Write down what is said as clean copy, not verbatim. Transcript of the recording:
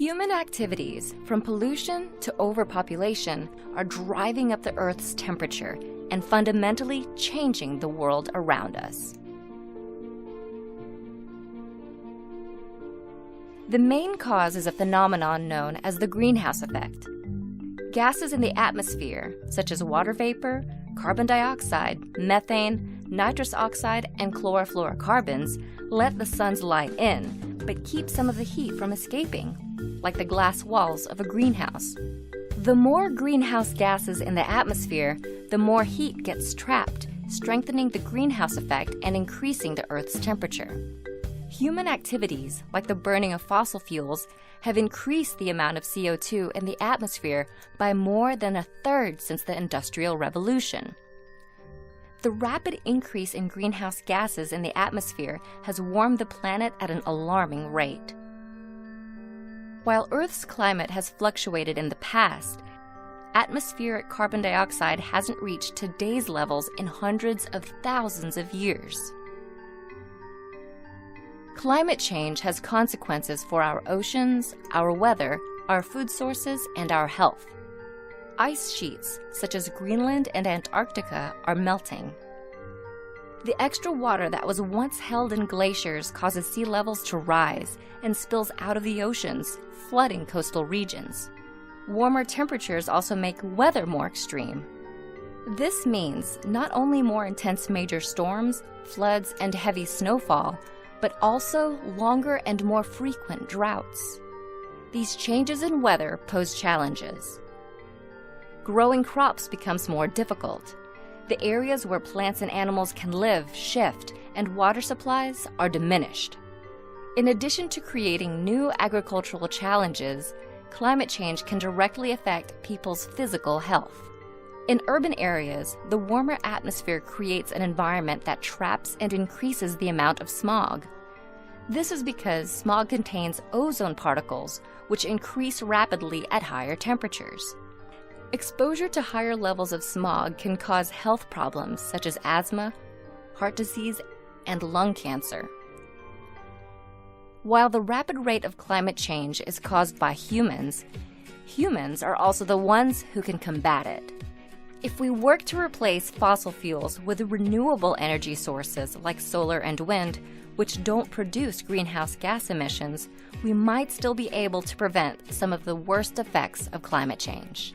Human activities, from pollution to overpopulation, are driving up the Earth's temperature and fundamentally changing the world around us. The main cause is a phenomenon known as the greenhouse effect. Gases in the atmosphere, such as water vapor, carbon dioxide, methane, nitrous oxide, and chlorofluorocarbons, let the sun's light in, but keep some of the heat from escaping, like the glass walls of a greenhouse. The more greenhouse gases in the atmosphere, the more heat gets trapped, strengthening the greenhouse effect and increasing the Earth's temperature. Human activities, like the burning of fossil fuels, have increased the amount of CO2 in the atmosphere by more than a third since the Industrial Revolution. The rapid increase in greenhouse gases in the atmosphere has warmed the planet at an alarming rate. While Earth's climate has fluctuated in the past, atmospheric carbon dioxide hasn't reached today's levels in hundreds of thousands of years. Climate change has consequences for our oceans, our weather, our food sources, and our health. Ice sheets, such as Greenland and Antarctica, are melting. The extra water that was once held in glaciers causes sea levels to rise and spills out of the oceans, flooding coastal regions. Warmer temperatures also make weather more extreme. This means not only more intense major storms, floods, and heavy snowfall, but also longer and more frequent droughts. These changes in weather pose challenges. Growing crops becomes more difficult. The areas where plants and animals can live shift, and water supplies are diminished. In addition to creating new agricultural challenges, climate change can directly affect people's physical health. In urban areas, the warmer atmosphere creates an environment that traps and increases the amount of smog. This is because smog contains ozone particles, which increase rapidly at higher temperatures. Exposure to higher levels of smog can cause health problems such as asthma, heart disease, and lung cancer. While the rapid rate of climate change is caused by humans, humans are also the ones who can combat it. If we work to replace fossil fuels with renewable energy sources like solar and wind, which don't produce greenhouse gas emissions, we might still be able to prevent some of the worst effects of climate change.